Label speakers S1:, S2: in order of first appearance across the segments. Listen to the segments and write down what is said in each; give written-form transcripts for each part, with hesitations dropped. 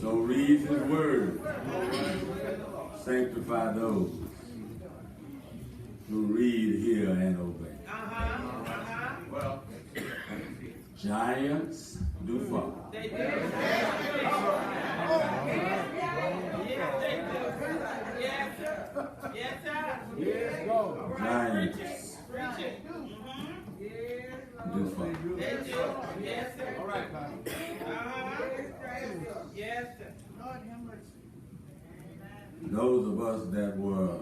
S1: So read his word. Sanctify those who read, hear, and obey. Well, giants do fall.
S2: They do. Yes, sir. Yes, go.
S1: Giants do fall.
S2: They do. Yes, sir. All right. Yes, sir.
S1: Those of us that were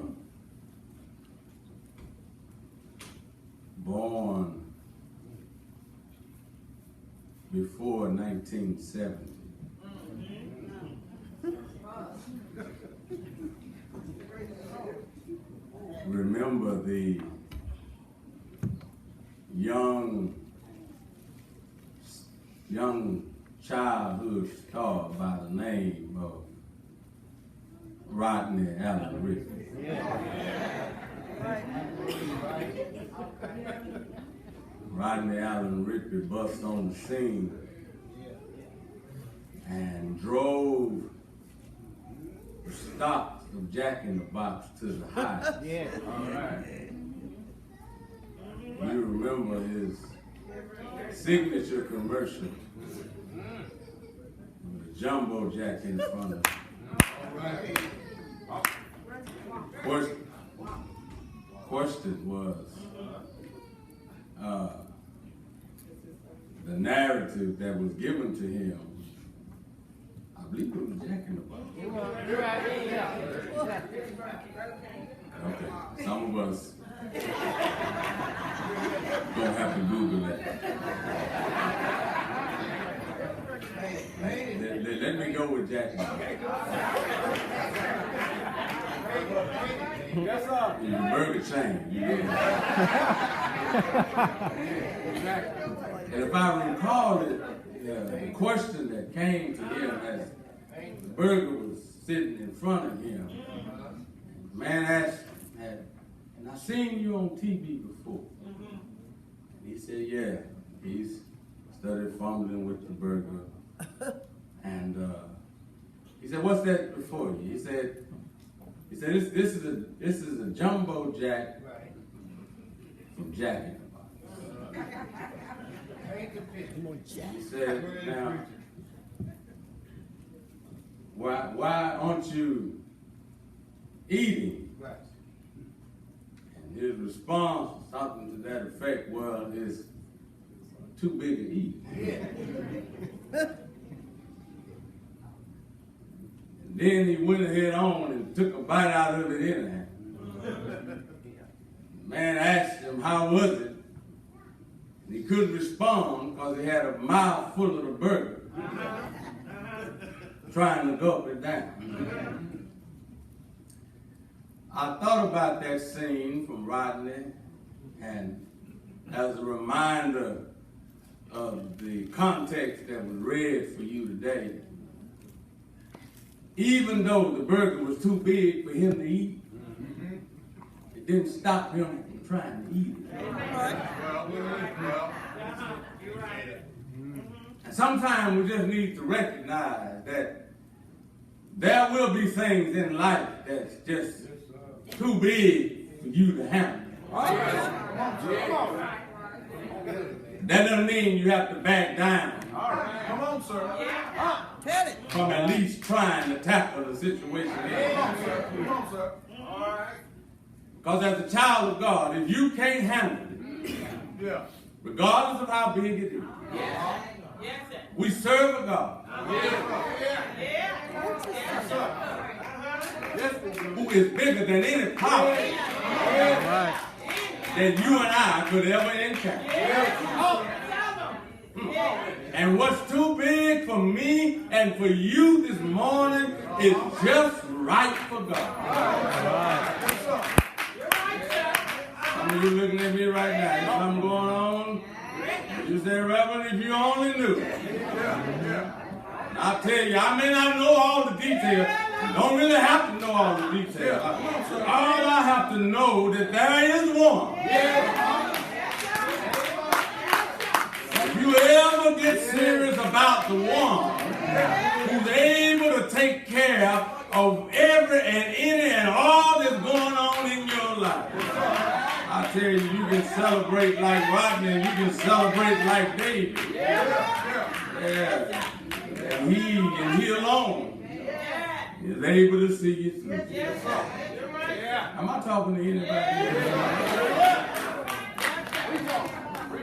S1: born before 1970 remember the young childhood star by the name of Rodney Allen Rickey. Rodney Allen Rickey bust on the scene and drove the stocks of Jack in the Box to the high.
S3: Yeah. All right.
S1: You remember his signature commercial with a jumbo jack in front of him. Question was the narrative that was given to him. I believe it was Jack in the Box. Okay, some of us gonna have to Google that. Let me go with Jack in the Box.
S3: Yes, sir.
S1: In the burger chain. You know. And if I recall it, the question that came to him as the burger was sitting in front of him, the man asked him, and I seen you on TV before. And he said, yeah, he's started fumbling with the burger. And he said, what's that before you? He said, this is a jumbo jack from Jack in the Box. He said, now, why aren't you eating? And his response, something to that effect, well, it's too big to eat. And then he went ahead on and took a bite out of it anyhow. The man asked him, how was it? And he couldn't respond because he had a mouth full of the burger, trying to gulp it down. I thought about that scene from Rodney, and as a reminder of the context that was read for you today, even though the burger was too big for him to eat, it didn't stop him from trying to eat it. And sometimes we just need to recognize that there will be things in life that's just too big for you to handle. That doesn't mean you have to back down.
S3: Come on, sir.
S1: From at least trying to tackle the situation.
S3: Come on, sir. All right.
S1: Because as a child of God, if you can't handle it, regardless of how big it is, we serve a God who is bigger than any power that you and I could ever encounter. And what's too big for me and for you this morning is just right for God. Some of you looking at me right now, there's something going on. You say, Reverend, if you only knew. I'll tell you, I may not know all the details. You don't really have to know all the details. All I have to know that there is one. If you ever get serious about the one who's able take care of every and any and all that's going on in your life. I tell you, you can celebrate like Rodney and you can celebrate like David. Yeah. And he alone is able to see you through. Am I talking to anybody?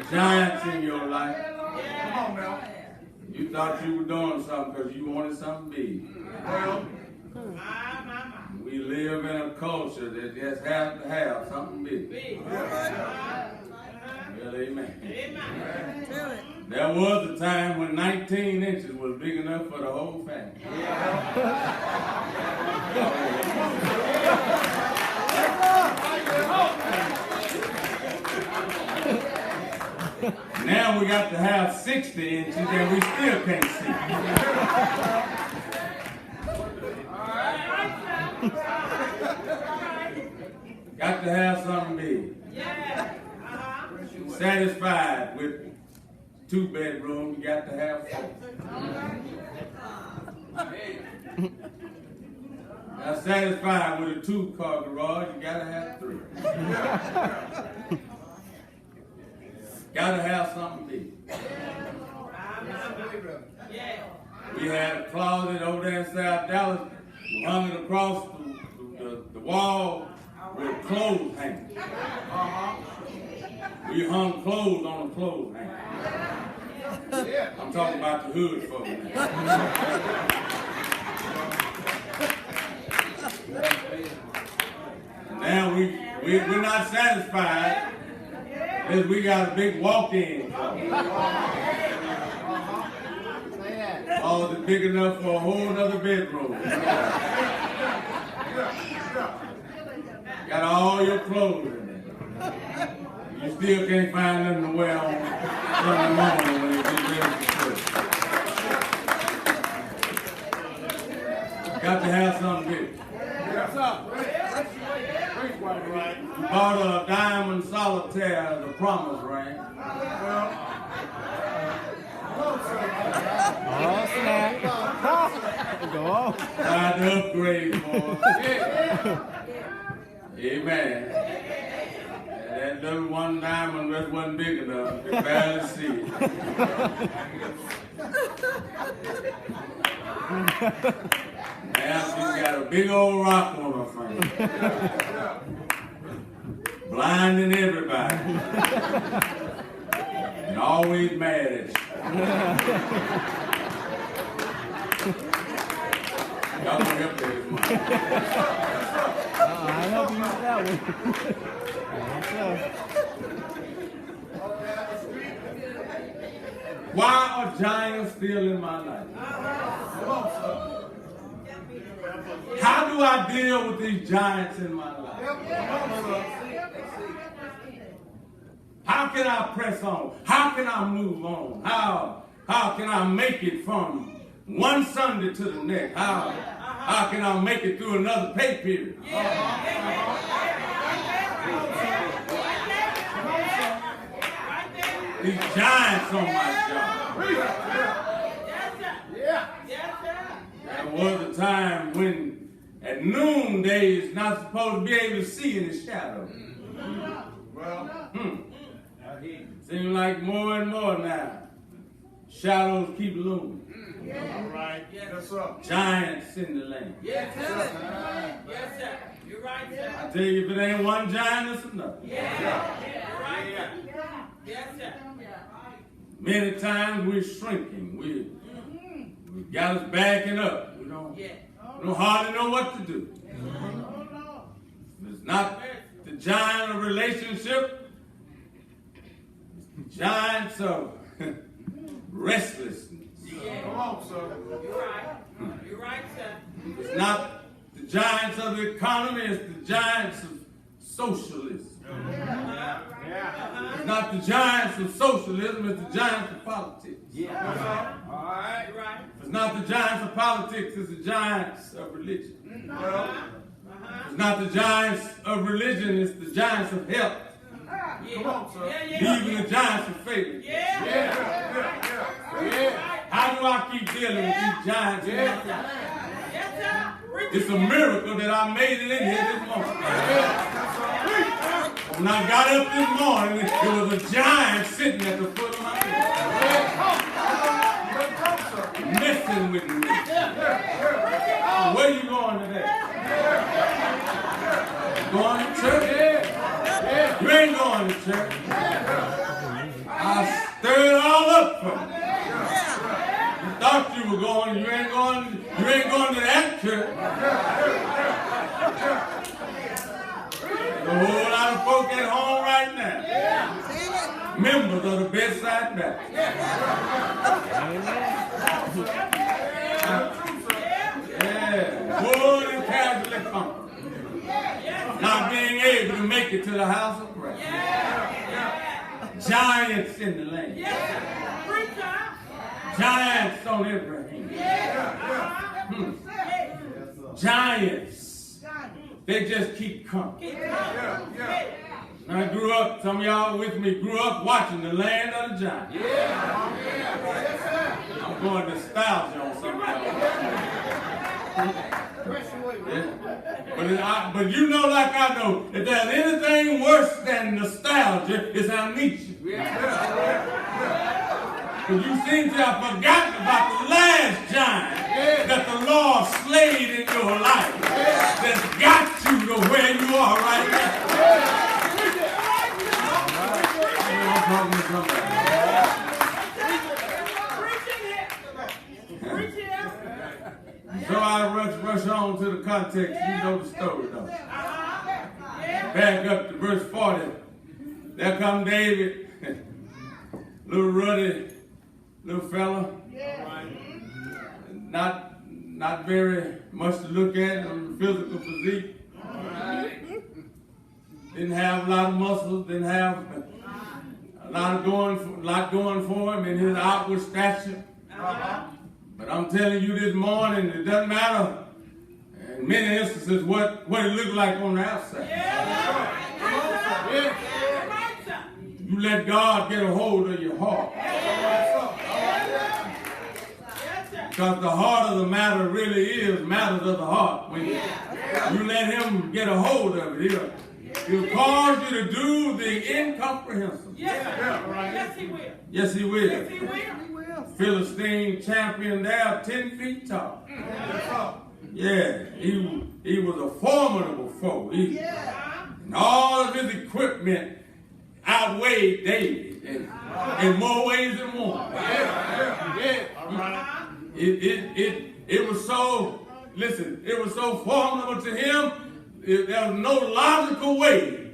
S1: Giants in your life.
S3: Come on now.
S1: You thought you were doing something because you wanted something big.
S3: Well,
S1: We live in a culture that just has to have something big. Well, amen. There was a time when 19 inches was big enough for the whole family. Now we got to have 60 inches and we still can't see. Got to have something big. Satisfied with 2 bedrooms, you got to have 4. Now satisfied with a 2-car garage, you got to have 3. Got to have something big. We had a closet over there in South Dallas. We hung it across the wall with clothes hanging. We hung clothes on a clothes hanger. I'm talking about the hood folks now. Now we're not satisfied because we got a big walk-in. Oh, it's big enough for a whole other bedroom. Got all your clothes in there. You still can't find nothing to wear on Sunday morning when you get ready for church. Got to have something big.
S3: Yes, sir. Right.
S1: You bought a diamond solitaire as a promise ring.
S4: Oh, snap. Go on.
S1: Tried to upgrade, boy. Amen. That little one diamond just wasn't big enough. You could barely see it. Now she's got a big old rock on her finger. Blinding everybody. And always mad at you. Y'all can help me this morning.
S4: I'll help you with that one.
S1: Why are giants still in my life? How do I deal with these giants in my life? How can I press on? How can I move on? How can I make it from one Sunday to the next? How can I make it through another pay period? These giants on my job. There was a time when at noonday is not supposed to be able to see in the shadow. Seems like more and more now, shadows keep looming.
S3: All right. Yes, sir.
S1: Giants in the land.
S2: Yes, sir. You're right, sir.
S1: I tell you, if it ain't one giant, it's enough.
S2: Yes, sir.
S1: Many times we're shrinking. We got us backing up. We don't hardly know what to do. It's not the giant of relationship. It's the giants of restlessness.
S3: Come on, sir.
S2: You're right, sir.
S1: It's not the giants of the economy. It's the giants of socialism. It's not the giants of socialism. It's the giants of politics.
S3: All right.
S1: It's not the giants of politics. It's the giants of religion. It's not the giants of religion. It's the giants of health.
S3: Come on, sir.
S1: Even the giants of faith. How do I keep dealing with these giants? It's a miracle that I made it in here this morning. When I got up this morning, there was a giant sitting at the foot of my bed. Messing with me. Where you going today? Going to church? You ain't going to church. I stirred it all up for you. You thought you were going, you ain't going to that church. There's a whole lot of folk at home right now. Members of the Bedside Baptist. Yeah, good and casually comfortable. Not being able to make it to the house of prayer. Giants in the land. Giants on every hand. Giants. They just keep coming. I grew up, some of y'all with me, grew up watching the land of the giants. I'm going nostalgia on some of y'all. But you know, like I know, if there's anything worse than nostalgia, it's amnesia. Because you seem to have forgotten about the last giant that the Lord slayed in your life that's got you to where you are right now. I'm talking to somebody. So I rush on to the context. You know the story, though. Back up to verse 40. There come David, little ruddy, little fella. Not very much to look at on the physical physique. Didn't have a lot of muscles. Didn't have a lot going for him in his outward stature. But I'm telling you this morning, it doesn't matter in many instances what it looked like on the outside. You let God get a hold of your heart. Because the heart of the matter really is matters of the heart. When you let him get a hold of it, he'll cause you to do the incomprehensible.
S2: Yes, he will.
S1: Yes, he will.
S2: Yes, he will.
S1: Philistine champion there, 10 feet tall. Yeah, he was a formidable foe. And all of his equipment outweighed David in more ways than one. It was so, listen, it was so formidable to him, there was no logical way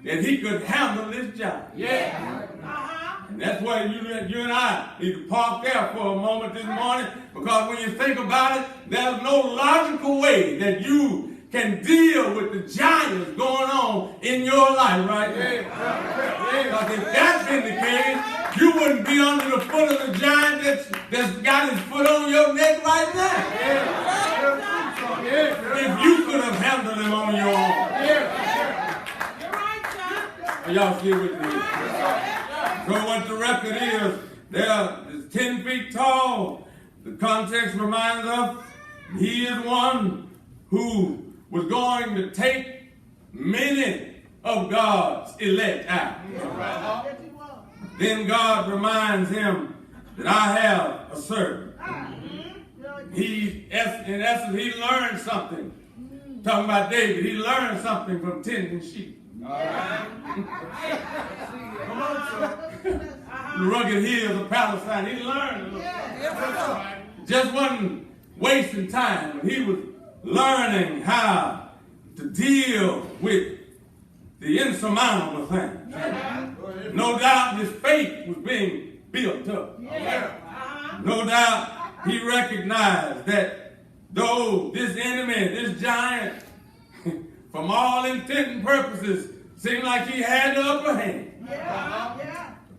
S1: that he could handle this giant. And that's why you and I need to park there for a moment this morning, because when you think about it, there's no logical way that you can deal with the giants going on in your life right now. Because if that's been the case, you wouldn't be under the foot of the giant that's got his foot on your neck right now. If you could have handled him on your own. Are y'all still with me? So what the record is, there is 10 feet tall. The context reminds us he is one who was going to take many of God's elect out. Then God reminds him that I have a servant. In essence, he learned something. Talking about David, he learned something from tending sheep. The rugged hills of Palestine, he learned. Just wasn't wasting time. He was learning how to deal with the insurmountable things. No doubt his faith was being built up. No doubt he recognized that though this enemy, this giant, from all intent and purposes, seemed like he had the upper hand.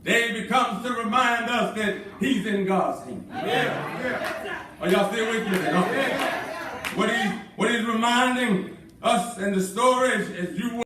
S1: David comes to remind us that he's in God's hand. Are y'all still with me? What he's reminding us in the story, as you